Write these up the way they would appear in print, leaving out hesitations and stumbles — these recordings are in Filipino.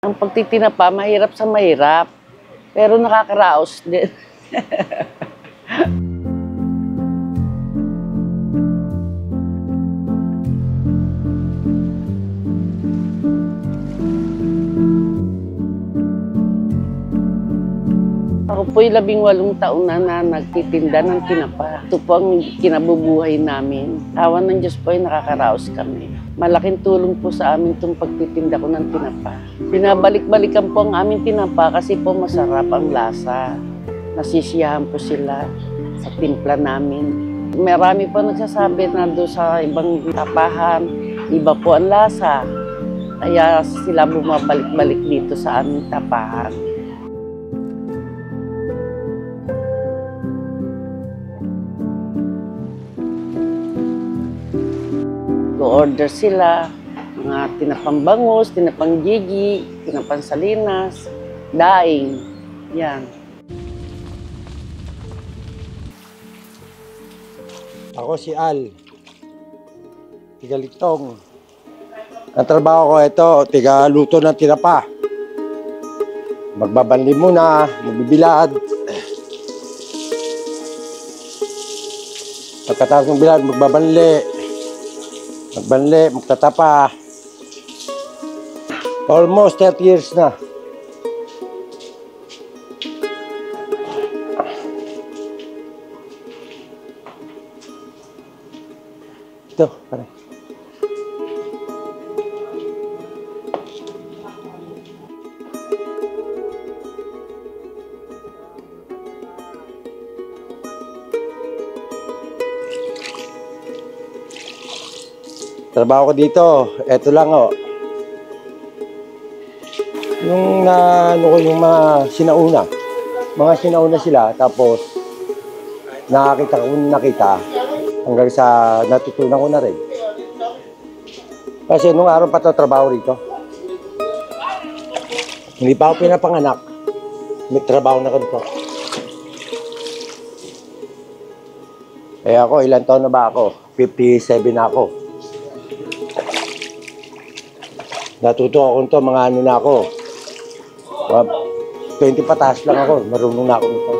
Ang pagtitinapa, mahirap sa mahirap, pero nakakaraos din. Ako po'y 18 taon na nagtitinda ng tinapa. Ito po ang kinabubuhay namin. Awa ng Diyos po ay nakakaraos kami. Malaking tulong po sa amin itong pagtitinda ko ng tinapa. Binabalik-balikan po ang aming tinapa kasi po masarap ang lasa. Nasisiyahan po sila sa timpla namin. Marami po nagsasabi na doon sa ibang tapahan, iba po ang lasa. Kaya sila bumabalik-balik dito sa aming tapahan. Order sila, mga tinapang bangus, tinapang gigi, tinapang salinas, daing, yan. Ako si Al, tiga-Litong. Ang trabaho ko ito, tiga-luto ng tinapa. Magbabanli muna, magbibilad. Pagkatapos ng bilad, magbabanli. Magbanli, magtatapa. Almost 30 years na. Ito, pare. Trabaho ko dito, eto lang oh. Yung yung mga sinauna sila, tapos nakita hanggang sa natutunan ko na rin. Kasi nung araw pa ito trabaho rito. Hindi pa ako pinapanganak, may trabaho na ganito. Kaya ako, ilan taon na ba ako? 57 na ako. Natuto ako nito, mga ano na ako. 20 pataas lang ako, marunong na ako nito.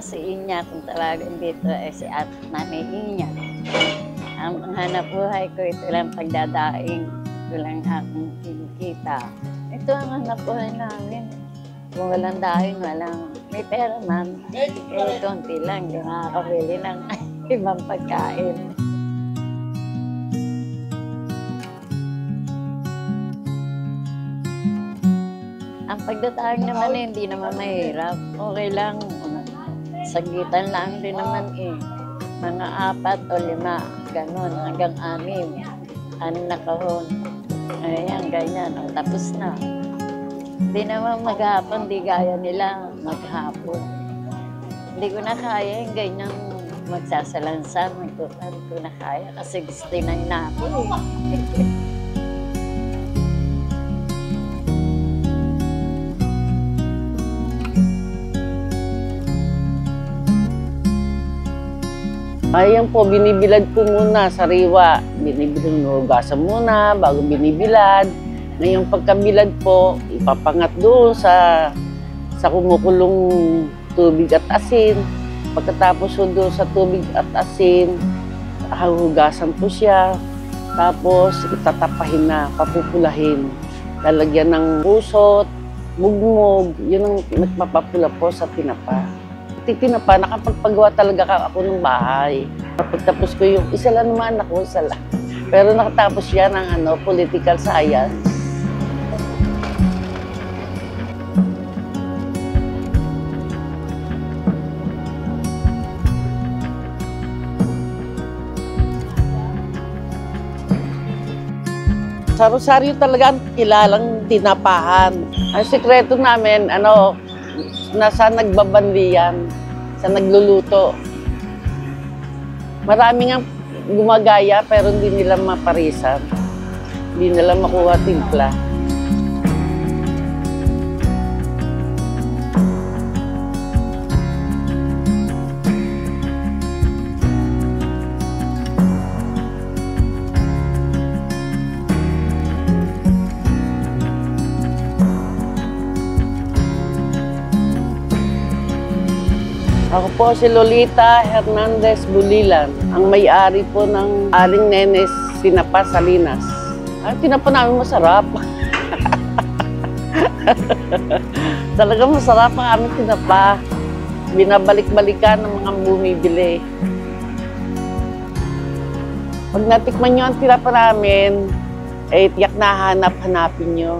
Si Inya, kung talagang dito ay si at Nanay Inya. Ang hanap buhay ko, ito lang pagdadaing. Ito lang akong kinikita. Ito ang hanap buhay namin. Kung walang daing, walang may pera man, konti lang, yung nakakabili ng ibang pagkain. Ang pagdadaing naman hindi naman mahirap. Okay lang, sagitan lang din naman eh. Mga 4 o 5, ganon, hanggang 6. 6 na kahon. Ayan, ganyan, tapos na. Hindi naman maghapon, di gaya nila maghapon. Hindi ko na kaya yung ganyang magsasalansan. Hindi ko na kaya kasi 69 na ako. Ayan po, binibilad po muna sa sariwa. Binugasan muna bago binibilad. Ngayong pagkabilad po, ipapangat doon sa kumukulong tubig at asin. Pagkatapos doon sa tubig at asin, hugasan po siya. Tapos itatapahin na, papupulahin. Lalagyan ng pusot, mugmog, yun ang nagpapapula po sa tinapa. Tinapa, nakapagpagawa talaga ako ng bahay. Pagtapos ko yung isa lang naman ako, isa lang. Pero nakatapos siya ng political science. Sa Rosario talaga kilalang tinapahan. Ang sekreto namin, nasa nagbabanliyan, sa nagluluto. Marami nga gumagaya pero hindi nila maparisan. Hindi nila makuha timpla. Ako po si Lolita Hernandez Bulilan, ang may-ari po ng Aling Nenes Tinapa Salinas. Ang tinapa namin masarap. Talagang masarap ang aming tinapa. Binabalik-balikan ng mga bumibili. Pag natikman nyo ang tinapa namin, eh tiyak na hanap-hanapin nyo.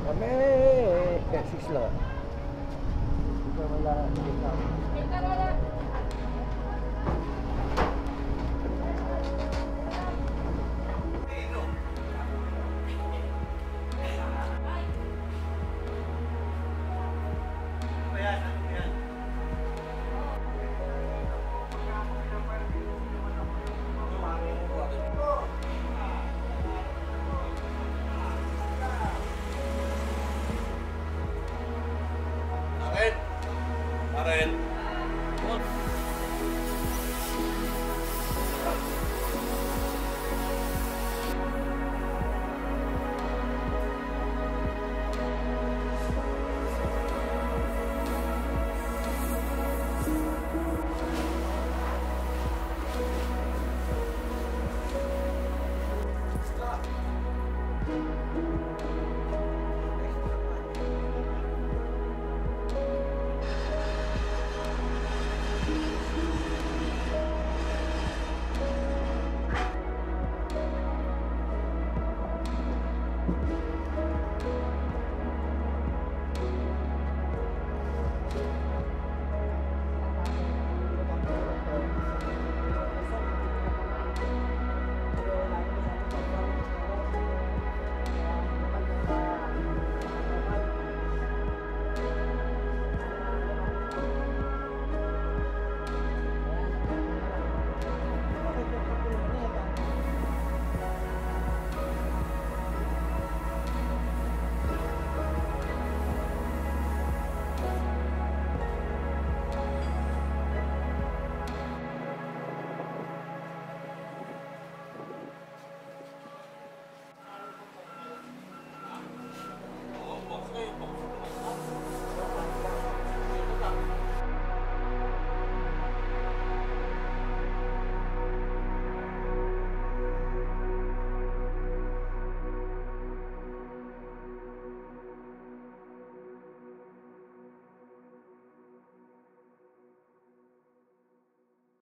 Kami, 6 lang. Ito wala.